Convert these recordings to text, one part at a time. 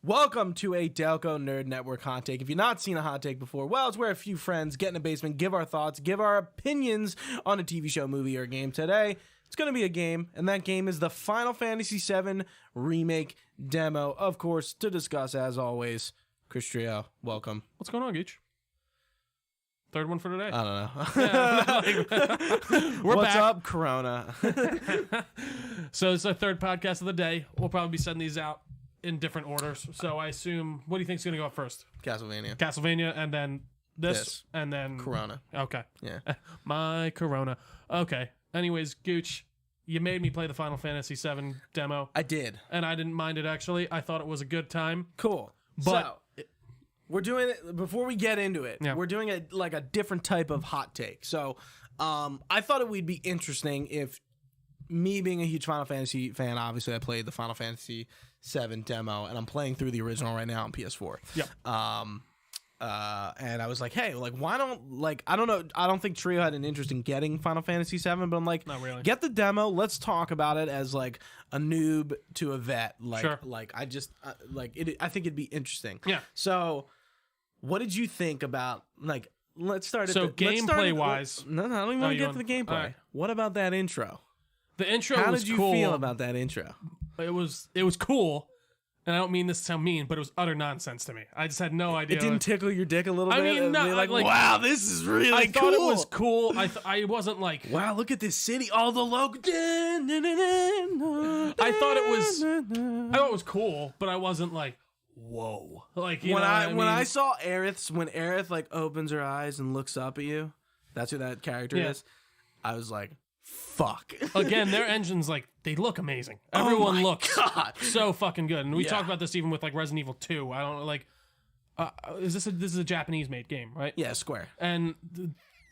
Welcome to a Delco Nerd Network hot take. If you've not seen a hot take before, well, it's where a few friends get in a basement, give our thoughts, give our opinions on a TV show, movie, or game. Today, it's going to be a game, and that game is the Final Fantasy VII Remake demo. Of course, to discuss, as always, Chris Trio, welcome. What's going on, Gooch? Third one for today. I don't know. We're What's back. up, Corona? So it's our third podcast of the day. We'll probably be sending these out in different orders. So I assume, what do you think is going to go up first? Castlevania, and then this, and then Corona. Okay. Yeah. My Corona. Okay. Anyways, Gooch, you made me play the Final Fantasy VII demo. I did. And I didn't mind it, actually. I thought it was a good time. Cool. But we're doing it before we get into it. Yeah. We're doing a different type of hot take. So, I thought it would be interesting if me being a huge Final Fantasy fan, obviously I played the Final Fantasy VII demo, and I'm playing through the original right now on PS4. Yep. And I was like, hey, like, why don't, like, I don't know, I don't think Trio had an interest in getting Final Fantasy VII, but I'm like, Not really. get the demo, let's talk about it as, like, a noob to a vet. Like, Sure. like I just, I think it'd be interesting. Yeah. So, what did you think about, like, let's start at So the, let's start at- gameplay-wise- No, I don't even Oh, want to you get want- to the gameplay. alright. What about that intro? The intro How was did you cool. feel about that intro? It was cool. And I don't mean this to sound mean, but it was utter nonsense to me. I just had no idea. It didn't tickle your dick a little I bit? mean, no, You're like, like, wow, this is really I cool. thought it was cool. I wasn't like, Wow, look at this city. All the local. I thought it was cool, but I wasn't like, whoa. Like, you when know I what I when mean? I saw Aerith, when Aerith like opens her eyes and looks up at you, that's who that character Yeah. is. I was like, fuck. Again, their engines, like, they look amazing. Everyone looks God. so fucking good. And we Yeah. talked about this even with like Resident Evil 2. I don't know, like, this is a Japanese made game, right? Yeah, Square. And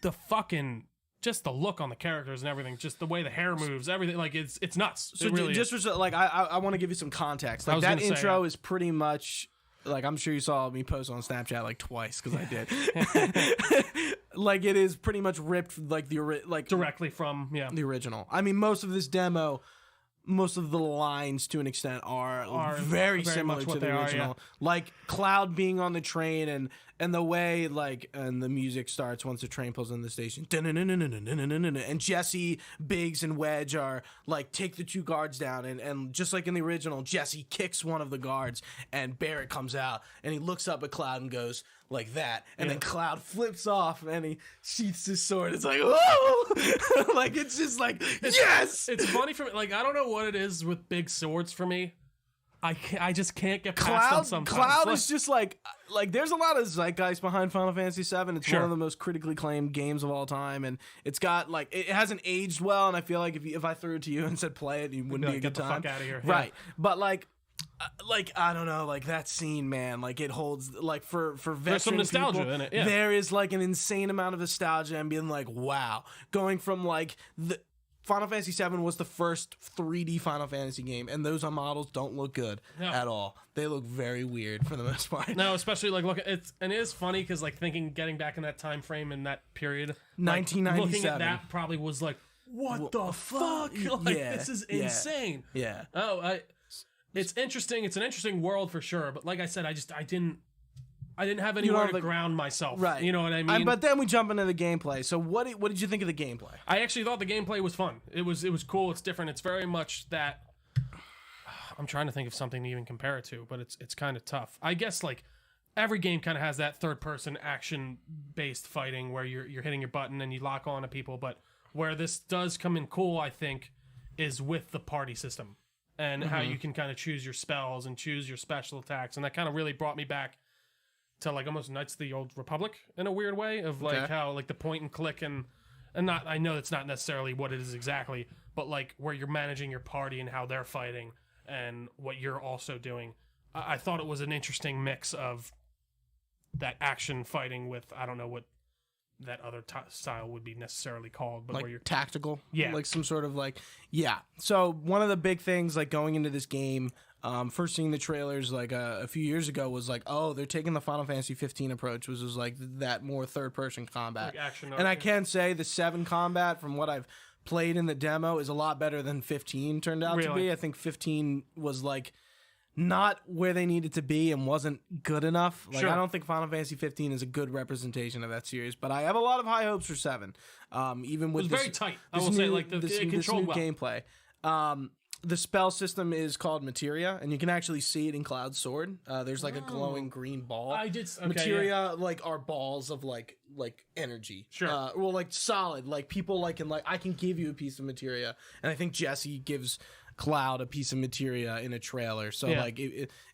the fucking, just the look on the characters and everything, just the way the hair moves, everything, like, it's nuts. So it really just is. for, like I want to give you some context. Like was that gonna say, intro is pretty much like, I'm sure you saw me post on Snapchat like twice because I did. Like it is pretty much ripped like directly from, the original. I mean, most of this demo, most of the lines to an extent are very similar much to what the they are, original. yeah. Like Cloud being on the train and the way and the music starts once the train pulls in the station. And Jesse, Biggs, and Wedge are like, take the two guards down, and just like in the original, Jesse kicks one of the guards and Barrett comes out and he looks up at Cloud and goes like that, and then Cloud flips off and he sheaths his sword. It's like, whoa. Like it's just like, yes. It's funny for me. Like, I don't know what it is with big swords for me. I just can't get past them sometimes. Cloud is just like there's a lot of zeitgeist behind Final Fantasy VII. It's Sure. one of the most critically acclaimed games of all time, and it's got like it hasn't aged well. And I feel like if I threw it to you and said play it, you wouldn't be a Get good the time. fuck out of here. Right? But like I don't know, like that scene, man. Like it holds like for veteran There's some nostalgia people, in it, yeah. There is like an insane amount of nostalgia and being like, wow, going from like the Final Fantasy VII was the first 3D Final Fantasy game, and those models don't look good at all. They look very weird for the most part. No, especially like look, it is funny because like getting back in that time frame in that period, like, 1997. looking at that probably was like, what the fuck? Like, this is insane. Yeah. Oh, it's interesting. It's an interesting world for sure. But like I said, I didn't have anywhere to ground myself. Right. You know what I mean? But then we jump into the gameplay. So what did you think of the gameplay? I actually thought the gameplay was fun. It was cool. It's different. It's very much that. I'm trying to think of something to even compare it to, but it's kind of tough. I guess like every game kind of has that third person action based fighting where you're hitting your button and you lock on to people. But where this does come in cool, I think, is with the party system and how you can kind of choose your spells and choose your special attacks, and that kind of really brought me back to like almost Knights of the Old Republic in a weird way of like how like the point and click and not, I know it's not necessarily what it is exactly, but like where you're managing your party and how they're fighting and what you're also doing. I thought it was an interesting mix of that action fighting with, I don't know what that other style would be necessarily called, but like where you're tactical, Yeah. like some sort of like, yeah. So one of the big things like going into this game, first seeing the trailers like a few years ago was like, oh, they're taking the Final Fantasy 15 approach, which was like that more third person combat. like action. And I can say the 7 combat from what I've played in the demo is a lot better than 15 turned out to Really? be. I think 15 was like not where they needed to be and wasn't good enough. Like Sure. I don't think Final Fantasy 15 is a good representation of that series, but I have a lot of high hopes for 7. Even with It was this, very tight. I this will say, new- like this it new controlled well. gameplay. The spell system is called Materia, and you can actually see it in Cloud's sword. There's like a glowing green ball. I did. Okay, Materia like are balls of like energy. Sure. Well, like solid. Like people like I can give you a piece of materia, and I think Jesse gives Cloud a piece of materia in a trailer. So Yeah. like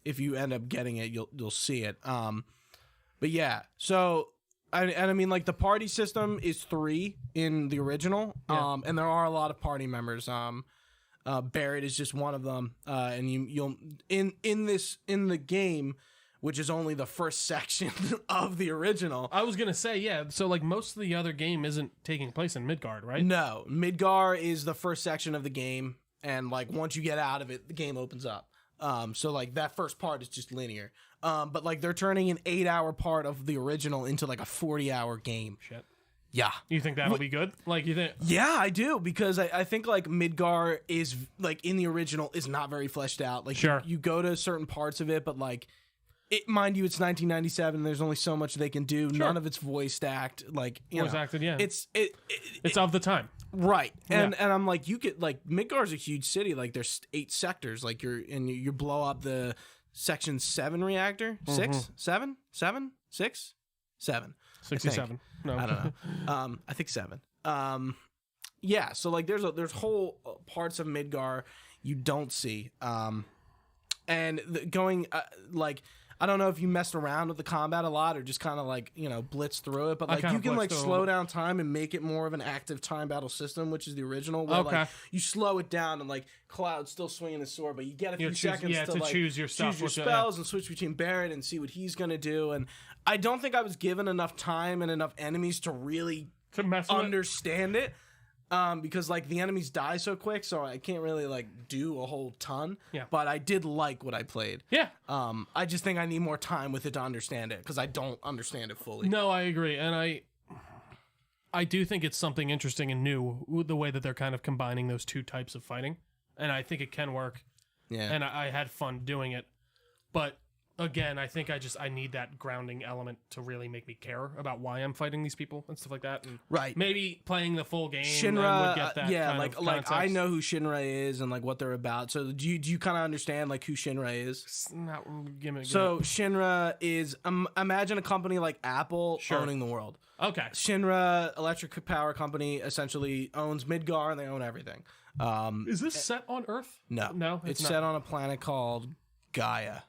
if you end up getting it, you'll see it. But yeah. So I mean like the party system is 3 in the original. Yeah. And there are a lot of party members. Barrett is just one of them. And you'll in the game, which is only the first section of the original. I was gonna say, yeah. So like most of the other game isn't taking place in Midgard, right? No, Midgar is the first section of the game, and like once you get out of it, the game opens up. So like that first part is just linear. But like they're turning an 8-hour part of the original into like a 40-hour game. Shit. Yeah. You think that'll be good? Like you think? Yeah, I do, because I think like Midgar is like in the original is not very fleshed out. Like Sure. you go to certain parts of it, but like mind you, it's 1997. There's only so much they can do. Sure. None of it's voiced act. Like Voice acted, yeah. It's It's of the time. right. And I'm like, you could like Midgar's a huge city. Like there's 8 sectors. Like you blow up the section 7 reactor. 6, 7, 7, 6, 7. 67. No, I don't know. I think 7. Yeah. So like, there's whole parts of Midgar you don't see. And like, I don't know if you messed around with the combat a lot or just kind of like, blitz through it, but like you can like slow down time and make it more of an active time battle system, which is the original. Where, Okay. like, you slow it down and like Cloud's still swinging his sword, but you get a few seconds to like, choose your stuff, choose your which, spells and switch between Barrett and see what he's gonna do. And I don't think I was given enough time and enough enemies to really to mess with it. understand it. Because like the enemies die so quick, so I can't really like do a whole ton. Yeah. But I did like what I played. Yeah. I just think I need more time with it to understand it, because I don't understand it fully. No, I agree, and I do think it's something interesting and new with the way that they're kind of combining those two types of fighting, and I think it can work. Yeah. And I had fun doing it, but again, I think I need that grounding element to really make me care about why I'm fighting these people and stuff like that. And Right. maybe playing the full game Shinra, would get that yeah, kind like of like I context. know who Shinra is and like what they're about. So do you kind of understand like who Shinra is? It's not give So Shinra is imagine a company like Apple Sure. owning the world. okay, Shinra Electric Power Company essentially owns Midgar, and they own everything. is this set on Earth? No, it's it's not. set on a planet called Gaia.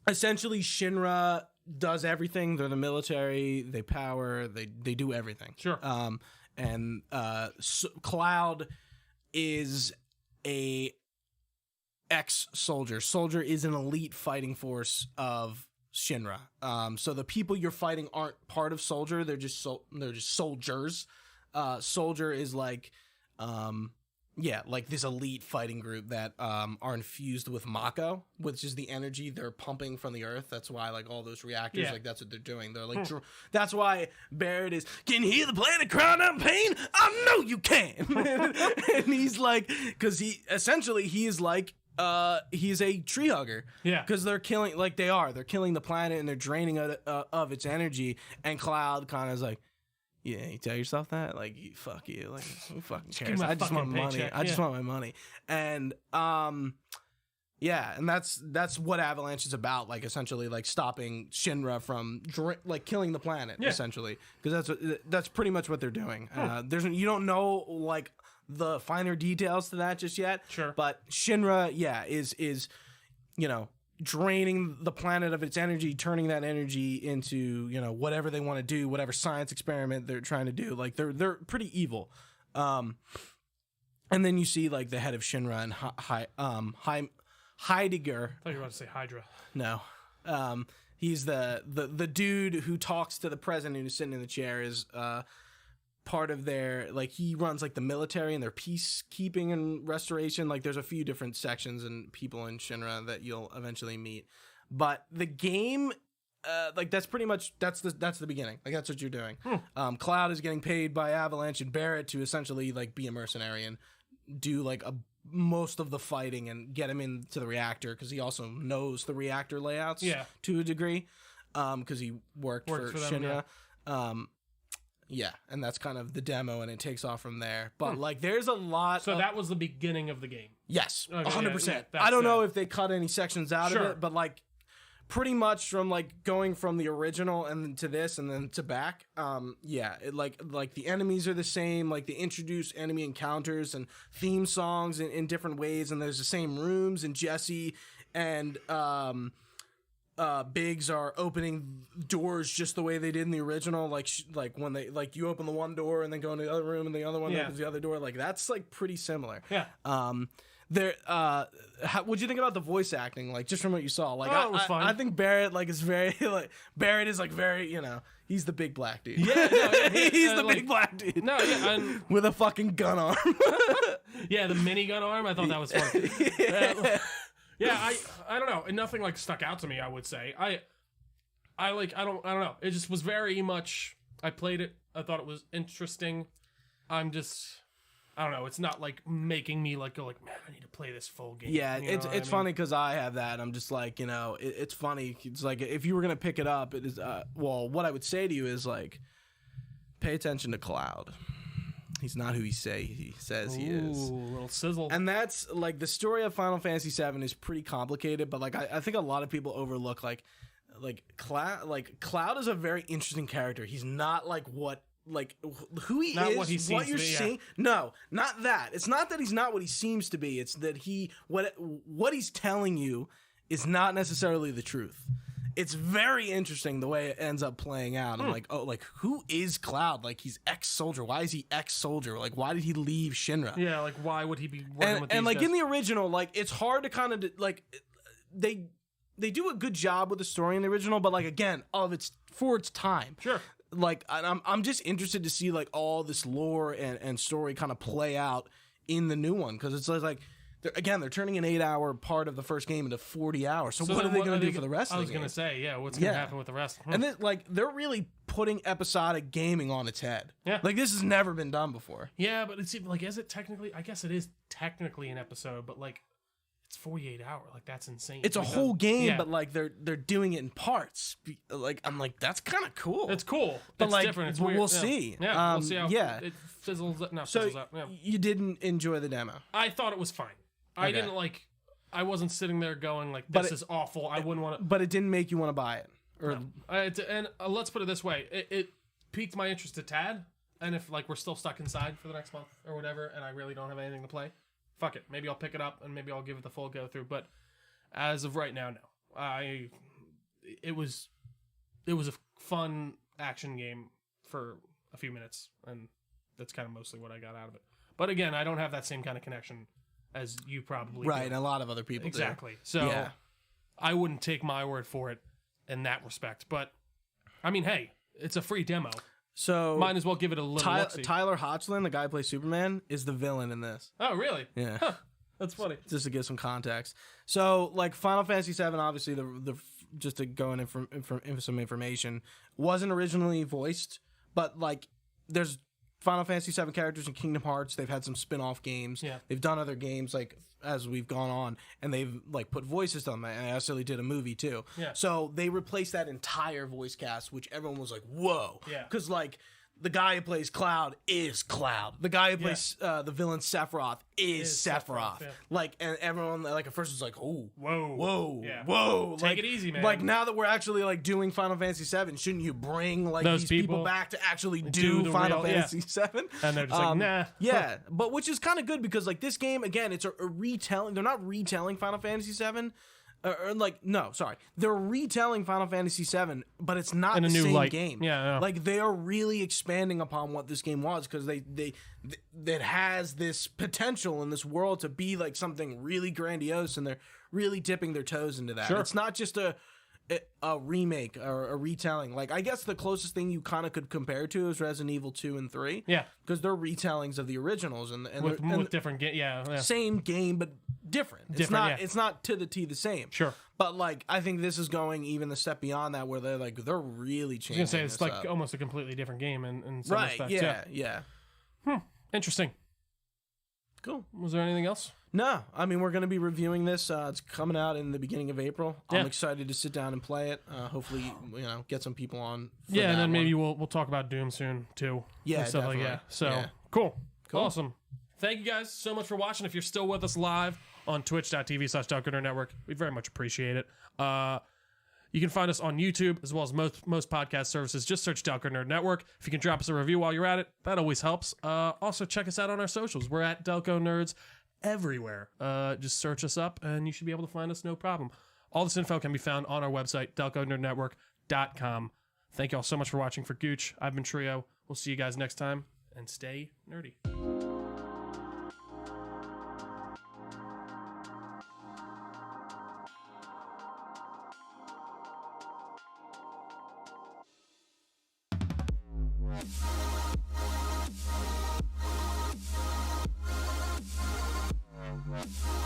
Essentially, Shinra does everything. They're the military. They power. They do everything. Sure. And Cloud is a ex-soldier. Soldier is an elite fighting force of Shinra. So the people you're fighting aren't part of Soldier. They're just soldiers. Soldier is like like this elite fighting group that are infused with Mako, which is the energy they're pumping from the earth. That's why like all those reactors, Yeah. like that's what they're doing. They're like that's why Barrett is, can you hear the planet crying out in pain? I know you can. And he's like, because he's like he's a tree hugger. Yeah. Because they're killing killing the planet and they're draining it of its energy. And Cloud kind of is like, yeah, you tell yourself that, like, fuck you, like, who fucking cares? me my I just want fucking money. paycheck, I just yeah. want my money. And and that's what Avalanche is about, like essentially like stopping Shinra from like killing the planet, essentially, because that's pretty much what they're doing. You don't know like the finer details to that just yet. Sure. But Shinra, is draining the planet of its energy, turning that energy into, whatever they want to do, whatever science experiment they're trying to do. Like they're pretty evil. And then you see like the head of Shinra and Heidegger. I thought you were about to say Hydra. No. He's the dude who talks to the president who's sitting in the chair is part of their, like, he runs like the military and their peacekeeping and restoration. Like, there's a few different sections and people in Shinra that you'll eventually meet. But the game, like, that's pretty much that's the beginning. Like, that's what you're doing. Cloud is getting paid by Avalanche and Barrett to essentially like be a mercenary and do like most of the fighting and get him into the reactor, because he also knows the reactor layouts to a degree, because he worked for them, Shinra. Yeah, and that's kind of the demo, and it takes off from there. But like, there's a lot. So that was the beginning of the game. Yes, okay, 100%. I don't know if they cut any sections out of it, but like, pretty much from like going from the original and then to this and then to back. It, like the enemies are the same. Like, they introduce enemy encounters and theme songs in different ways, and there's the same rooms. And Jesse and Biggs are opening doors just the way they did in the original. Like when they, like, you open the one door and then go into the other room and the other one opens the other door. Like, that's like pretty similar. Yeah. What'd you think about the voice acting? Like, just from what you saw, like, it was fun. I think Barrett like is very like Barrett is like very, you know, he's the big black dude. Yeah, no, he's the big black dude. No, yeah, and with a fucking gun arm. yeah, the minigun arm. I thought that was fun. Yeah, I don't know. And nothing like stuck out to me, I would say. I don't know. It just was very much, I played it. I thought it was interesting. I don't know. It's not like making me like go like, man, I need to play this full game. Yeah, it's funny because I have that. I'm just like, you know, it's funny. It's like, if you were gonna pick it up, it is. Well, what I would say to you is like, pay attention to Cloud. He's not who he says he is. Ooh, a little sizzle. And that's like, the story of Final Fantasy VII is pretty complicated, but like, I think a lot of people overlook like Cloud is a very interesting character. He's not like who he not is, what he seems what you're to be, seeing. No, not that. It's not that he's not what he seems to be. It's that what he's telling you is not necessarily the truth. It's very interesting the way it ends up playing out. I'm like, oh, like, who is Cloud? Like, he's ex-soldier. Why is he ex-soldier? Like, why did he leave Shinra? Yeah, like, why would he be working with these and like guys? In the original, like, it's hard to kind of like, they do a good job with the story in the original, but like, again, for its time. Sure. Like, I'm just interested to see like all this lore and story kind of play out in the new one, because it's like they're turning an 8-hour part of the first game into 40 hours. So what are they going to do for the rest of the game? I was going to say, what's going to happen with the rest? And then, like, they're really putting episodic gaming on its head. Yeah. Like, this has never been done before. Yeah, but it's like, is it technically? I guess it is technically an episode, but like, it's 48 hours. Like, that's insane. It's a whole game, but like they're doing it in parts. Like, I'm like, that's kind of cool. It's cool. But it's like, different. It's weird. We'll see. Yeah, we'll see how it fizzles up. So up. Yeah. You didn't enjoy the demo? I thought it was fine. I didn't like. I wasn't sitting there going like, "This is awful." I wouldn't want to. But it didn't make you want to buy it. Or and let's put it this way: it piqued my interest a tad. And if like we're still stuck inside for the next month or whatever, and I really don't have anything to play, fuck it. Maybe I'll pick it up and maybe I'll give it the full go through. But as of right now, no. It was a fun action game for a few minutes, and that's kind of mostly what I got out of it. But again, I don't have that same kind of connection as you probably do. And a lot of other people exactly. do. So I wouldn't take my word for it in that respect. But I mean, hey, it's a free demo. So might as well give it a little look-see. Tyler Hoechlin, the guy who plays Superman, is the villain in this. Oh, really? Yeah. Huh. That's funny. Just to give some context. So, like, Final Fantasy VII, obviously, the just to go in some information, wasn't originally voiced, but like, there's Final Fantasy VII characters in Kingdom Hearts. They've had some spin-off games. Yeah. They've done other games like as we've gone on, and they've like put voices to them. And I actually did a movie too. Yeah. So they replaced that entire voice cast, which everyone was like, "Whoa!" Yeah. Because like, the guy who plays Cloud is Cloud. The guy who plays the villain Sephiroth is Sephiroth. Yeah. Like, and everyone like at first was like, "Oh, whoa, yeah. whoa!" Take like, it easy, man. Like, now that we're actually like doing Final Fantasy VII, shouldn't you bring like those these people back to actually do the Final real, Fantasy VII? And they're just like, nah. Yeah, but which is kind of good because like this game again, it's a retelling. They're not retelling Final Fantasy VII. They're retelling Final Fantasy VII, but it's not in the a new same light. game. Yeah. Like, they are really expanding upon what this game was, because it has this potential in this world to be like something really grandiose, and they're really dipping their toes into that. Sure. It's not just a remake or a retelling. Like, I guess the closest thing you kind of could compare to is Resident Evil 2 and 3. Yeah, because they're retellings of the originals and with different yeah. Same game but different. It's not to the T the same. Sure. But like, I think this is going even a step beyond that, where they're really changing. I was gonna say it's like almost a completely different game in some respects. Yeah. Interesting. Cool. Was there anything else? No, I mean, we're going to be reviewing this. It's coming out in the beginning of April. I'm excited to sit down and play it. Hopefully, get some people on. And then maybe we'll talk about Doom soon too. Yeah, and stuff definitely. like that. So cool, awesome. Thank you guys so much for watching. If you're still with us live on twitch.tv/DelcoNerd we very much appreciate it. You can find us on YouTube as well as most podcast services. Just search Delco Nerd Network. If you can drop us a review while you're at it, that always helps. Also, check us out on our socials. We're at Delco Nerds everywhere. Just search us up and you should be able to find us no problem. All this info can be found on our website, DelcoNerdNetwork.com. Thank you all so much for watching. For Gooch, I've been Trio. We'll see you guys next time, and stay nerdy. Right.